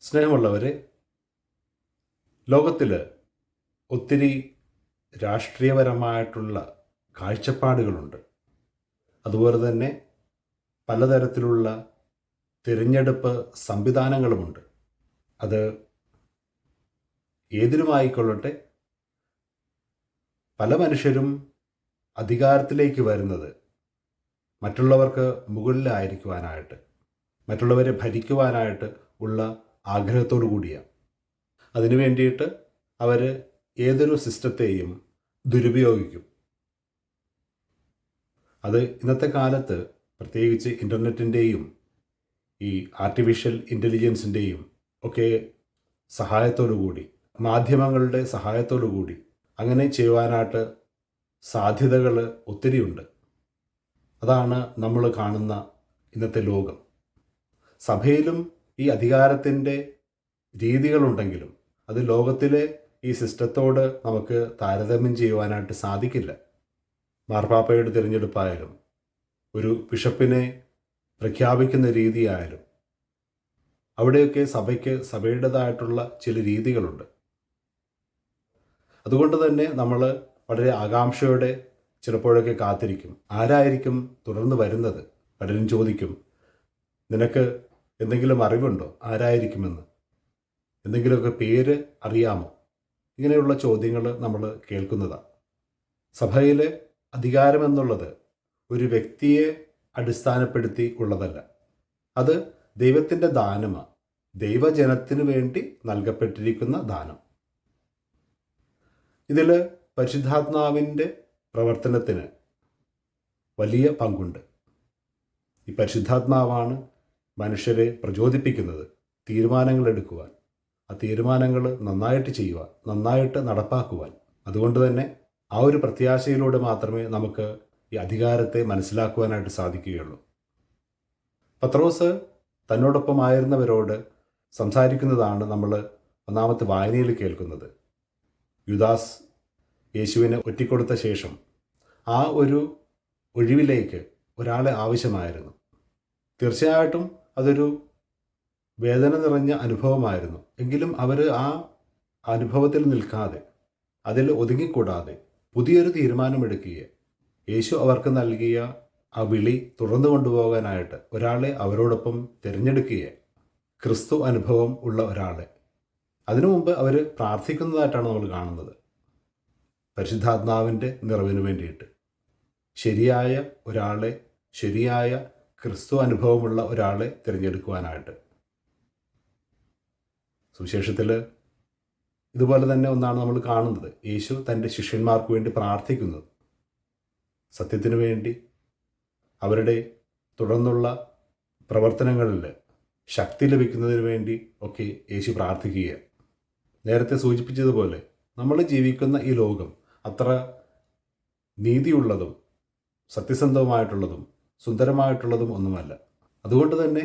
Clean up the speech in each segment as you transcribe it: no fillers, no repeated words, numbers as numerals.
സ്നേഹമുള്ളവരെ, ലോകത്തിൽ ഒത്തിരി രാഷ്ട്രീയപരമായിട്ടുള്ള കാഴ്ചപ്പാടുകളുണ്ട്. അതുപോലെ തന്നെ പലതരത്തിലുള്ള തിരഞ്ഞെടുപ്പ് സംവിധാനങ്ങളുമുണ്ട്. അത് ഏതിനുമായിക്കൊള്ളട്ടെ, പല മനുഷ്യരും അധികാരത്തിലേക്ക് വരുന്നത് മറ്റുള്ളവർക്ക് മുകളിലായിരിക്കുവാനായിട്ട്, മറ്റുള്ളവരെ ഭരിക്കുവാനായിട്ട് ഉള്ള ആഗ്രഹത്തോടു കൂടിയാണ്. അതിനു വേണ്ടിയിട്ട് അവർ ഏതൊരു സിസ്റ്റത്തെയും ദുരുപയോഗിക്കും. അത് ഇന്നത്തെ കാലത്ത് പ്രത്യേകിച്ച് ഇൻ്റർനെറ്റിൻ്റെയും ഈ ആർട്ടിഫിഷ്യൽ ഇൻ്റലിജൻസിൻ്റെയും ഒക്കെ സഹായത്തോടു കൂടി, മാധ്യമങ്ങളുടെ സഹായത്തോടു കൂടി അങ്ങനെ ചെയ്യുവാനായിട്ട് സാധ്യതകൾ ഒത്തിരിയുണ്ട്. അതാണ് നമ്മൾ കാണുന്ന ഇന്നത്തെ ലോകം. സഭയിലും ഈ അധികാരത്തിൻ്റെ രീതികളുണ്ടെങ്കിലും അത് ലോകത്തിലെ ഈ സിസ്റ്റത്തോട് നമുക്ക് താരതമ്യം ചെയ്യുവാനായിട്ട് സാധിക്കില്ല. മാർപ്പാപ്പയുടെ തിരഞ്ഞെടുപ്പായാലും ഒരു ബിഷപ്പിനെ പ്രഖ്യാപിക്കുന്ന രീതിയായാലും അവിടെയൊക്കെ സഭയുടേതായിട്ടുള്ള ചില രീതികളുണ്ട്. അതുകൊണ്ട് തന്നെ നമ്മൾ വളരെ ആകാംക്ഷയോടെ ചിലപ്പോഴൊക്കെ കാത്തിരിക്കും, ആരായിരിക്കും തുടർന്ന് വരുന്നത്. പലരും ചോദിക്കും, നിനക്ക് എന്തെങ്കിലും അറിവുണ്ടോ ആരായിരിക്കുമെന്ന്, എന്തെങ്കിലുമൊക്കെ പേര് അറിയാമോ? ഇങ്ങനെയുള്ള ചോദ്യങ്ങൾ നമ്മൾ കേൾക്കുന്നതാണ്. സഭയിലെ അധികാരമെന്നുള്ളത് ഒരു വ്യക്തിയെ അടിസ്ഥാനപ്പെടുത്തി ഉള്ളതല്ല. അത് ദൈവത്തിൻ്റെ ദാനമാണ്, ദൈവജനത്തിനു വേണ്ടി നൽകപ്പെട്ടിരിക്കുന്ന ദാനം. ഇതിൽ പരിശുദ്ധാത്മാവിൻ്റെ പ്രവർത്തനത്തിന് വലിയ പങ്കുണ്ട്. ഈ പരിശുദ്ധാത്മാവാണ് മനുഷ്യരെ പ്രചോദിപ്പിക്കുന്നത് തീരുമാനങ്ങൾ എടുക്കുവാൻ, ആ തീരുമാനങ്ങൾ നന്നായിട്ട് ചെയ്യുവാൻ, നന്നായിട്ട് നടപ്പാക്കുവാൻ. അതുകൊണ്ട് തന്നെ ആ ഒരു പ്രത്യാശയിലൂടെ മാത്രമേ നമുക്ക് ഈ അധികാരത്തെ മനസ്സിലാക്കുവാനായിട്ട് സാധിക്കുകയുള്ളൂ. പത്രോസ് തന്നോടൊപ്പമായിരുന്നവരോട് സംസാരിക്കുന്നതാണ് നമ്മൾ ഒന്നാമത്തെ വായനയിൽ കേൾക്കുന്നത്. യുദാസ് യേശുവിനെ ഒറ്റിക്കൊടുത്ത ശേഷം ആ ഒരു ഒഴിവിലേക്ക് ഒരാളെ ആവശ്യമായിരുന്നു. തീർച്ചയായിട്ടും അതൊരു വേദന നിറഞ്ഞ അനുഭവമായിരുന്നു. എങ്കിലും അവർ ആ അനുഭവത്തിൽ നിൽക്കാതെ, അതിൽ ഒതുങ്ങിക്കൂടാതെ പുതിയൊരു തീരുമാനമെടുക്കുകയെ, യേശു അവർക്ക് നൽകിയ ആ വിളി തുടർന്നു കൊണ്ടുപോകാനായിട്ട് ഒരാളെ അവരോടൊപ്പം തിരഞ്ഞെടുക്കുകയെ, ക്രിസ്തു അനുഭവം ഉള്ള ഒരാളെ. അതിനു മുമ്പ് അവർ പ്രാർത്ഥിക്കുന്നതായിട്ടാണ് നമ്മൾ കാണുന്നത്, പരിശുദ്ധാത്മാവിൻ്റെ നിറവിന് വേണ്ടിയിട്ട്. ശരിയായ ഒരാളെ, ശരിയായ ക്രിസ്തു അനുഭവമുള്ള ഒരാളെ തിരഞ്ഞെടുക്കുവാനായിട്ട്. സുവിശേഷത്തിൽ ഇതുപോലെ തന്നെ ഒന്നാണ് നമ്മൾ കാണുന്നത്. യേശു തൻ്റെ ശിഷ്യന്മാർക്ക് വേണ്ടി പ്രാർത്ഥിക്കുന്നത്, സത്യത്തിനു വേണ്ടി, അവരുടെ തുടർന്നുള്ള പ്രവർത്തനങ്ങളിൽ ശക്തി ലഭിക്കുന്നതിന് വേണ്ടി ഒക്കെ യേശു പ്രാർത്ഥിക്കുക. നേരത്തെ സൂചിപ്പിച്ചതുപോലെ നമ്മൾ ജീവിക്കുന്ന ഈ ലോകം അത്ര നീതിയുള്ളതും സത്യസന്ധവുമായിട്ടുള്ളതും സുന്ദരമായിട്ടുള്ളതും ഒന്നുമല്ല. അതുകൊണ്ട് തന്നെ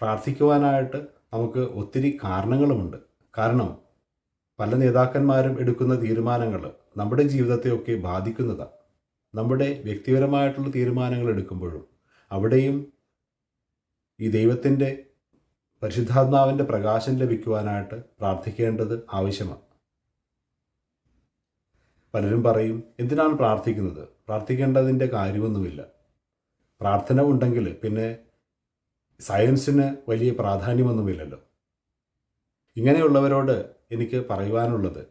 പ്രാർത്ഥിക്കുവാനായിട്ട് നമുക്ക് ഒത്തിരി കാരണങ്ങളുമുണ്ട്. കാരണം പല നേതാക്കന്മാരും എടുക്കുന്ന തീരുമാനങ്ങൾ നമ്മുടെ ജീവിതത്തെയൊക്കെ ബാധിക്കുന്നതാണ്. നമ്മുടെ വ്യക്തിപരമായിട്ടുള്ള തീരുമാനങ്ങൾ എടുക്കുമ്പോഴും അവിടെയും ഈ ദൈവത്തിൻ്റെ പരിശുദ്ധാത്മാവിൻ്റെ പ്രകാശം ലഭിക്കുവാനായിട്ട് പ്രാർത്ഥിക്കേണ്ടത് ആവശ്യമാണ്. പലരും പറയും, എന്തിനാണ് പ്രാർത്ഥിക്കുന്നത്? പ്രാർത്ഥിക്കേണ്ടതിൻ്റെ കാര്യമൊന്നുമില്ല. പ്രാർത്ഥന ഉണ്ടെങ്കിൽ പിന്നെ സയൻസിന് വലിയ പ്രാധാന്യമൊന്നുമില്ലല്ലോ. ഇങ്ങനെയുള്ളവരോട് എനിക്ക് പറയുവാനുള്ളത്,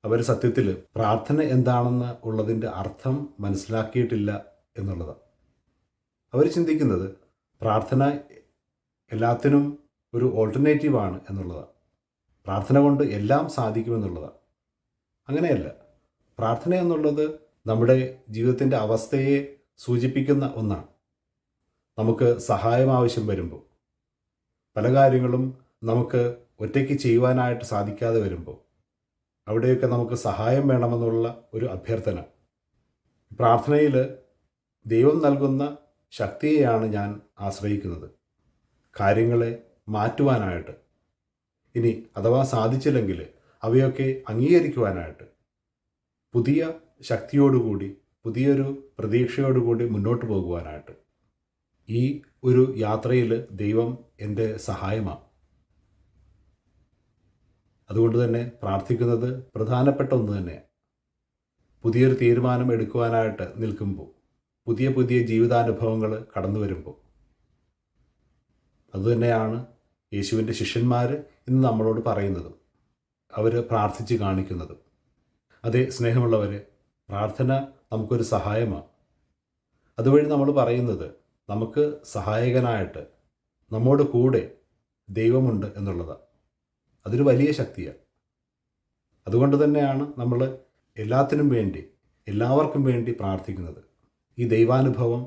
അവർ സത്യത്തിൽ പ്രാർത്ഥന എന്താണെന്ന് ഉള്ളതിൻ്റെ അർത്ഥം മനസ്സിലാക്കിയിട്ടില്ല എന്നുള്ളതാണ്. അവർ ചിന്തിക്കുന്നത് പ്രാർത്ഥന എല്ലാത്തിനും ഒരു ഓൾട്ടർനേറ്റീവാണ് എന്നുള്ളതാണ്. പ്രാർത്ഥന കൊണ്ട് എല്ലാം സാധിക്കുമെന്നുള്ളതാണ്. അങ്ങനെയല്ല. പ്രാർത്ഥന എന്നുള്ളത് നമ്മുടെ ജീവിതത്തിൻ്റെ അവസ്ഥയെ സൂചിപ്പിക്കുന്ന ഒന്നാണ്. നമുക്ക് സഹായം ആവശ്യം വരുമ്പോൾ, പല കാര്യങ്ങളും നമുക്ക് ഒറ്റയ്ക്ക് ചെയ്യുവാനായിട്ട് സാധിക്കാതെ വരുമ്പോൾ, അവിടെയൊക്കെ നമുക്ക് സഹായം വേണമെന്നുള്ള ഒരു അഭ്യർത്ഥന. പ്രാർത്ഥനയിൽ ദൈവം നൽകുന്ന ശക്തിയെയാണ് ഞാൻ ആശ്രയിക്കുന്നത്, കാര്യങ്ങളെ മാറ്റുവാനായിട്ട്. ഇനി അഥവാ സാധിച്ചില്ലെങ്കിൽ അവയൊക്കെ അംഗീകരിക്കുവാനായിട്ട്, പുതിയ ശക്തിയോടുകൂടി, പുതിയൊരു പ്രതീക്ഷയോടുകൂടി മുന്നോട്ട് പോകുവാനായിട്ട്. ഈ ഒരു യാത്രയിൽ ദൈവം എൻ്റെ സഹായമാണ്. അതുകൊണ്ട് തന്നെ പ്രാർത്ഥിക്കുന്നത് പ്രധാനപ്പെട്ട ഒന്ന് തന്നെയാണ്. പുതിയൊരു തീരുമാനം എടുക്കുവാനായിട്ട് നിൽക്കുമ്പോൾ, പുതിയ പുതിയ ജീവിതാനുഭവങ്ങൾ കടന്നു വരുമ്പോൾ, അതുതന്നെയാണ് യേശുവിൻ്റെ ശിഷ്യന്മാർ ഇന്ന് നമ്മളോട് പറയുന്നതും അവർ പ്രാർത്ഥിച്ച് കാണിക്കുന്നതും. അതേ സ്നേഹമുള്ളവർ, പ്രാർത്ഥന നമുക്കൊരു സഹായമാണ്. അതുവഴി നമ്മൾ പറയുന്നത് നമുക്ക് സഹായകനായിട്ട് നമ്മോട് കൂടെ ദൈവമുണ്ട് എന്നുള്ളതാണ്. അതൊരു വലിയ ശക്തിയാണ്. അതുകൊണ്ട് തന്നെയാണ് നമ്മൾ എല്ലാത്തിനും വേണ്ടി, എല്ലാവർക്കും വേണ്ടി പ്രാർത്ഥിക്കുന്നത്. ഈ ദൈവാനുഭവം,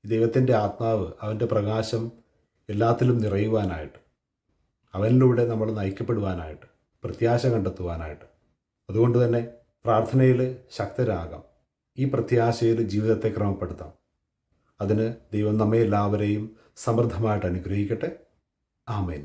ദൈവത്തിൻ്റെ ആത്മാവ്, അവൻ്റെ പ്രകാശം എല്ലാത്തിലും നിറയുവാനായിട്ട്, അവനിലൂടെ നമ്മൾ നയിക്കപ്പെടുവാനായിട്ട്, പ്രത്യാശ കണ്ടെത്തുവാനായിട്ട്. അതുകൊണ്ട് തന്നെ പ്രാർത്ഥനയിൽ ശക്തരാകാം. ഈ പ്രത്യാശയിൽ ജീവിതത്തെ ക്രമപ്പെടുത്താം. അതിന് ദൈവം നമ്മെ എല്ലാവരെയും സമൃദ്ധമായിട്ട് അനുഗ്രഹിക്കട്ടെ. ആമേൻ.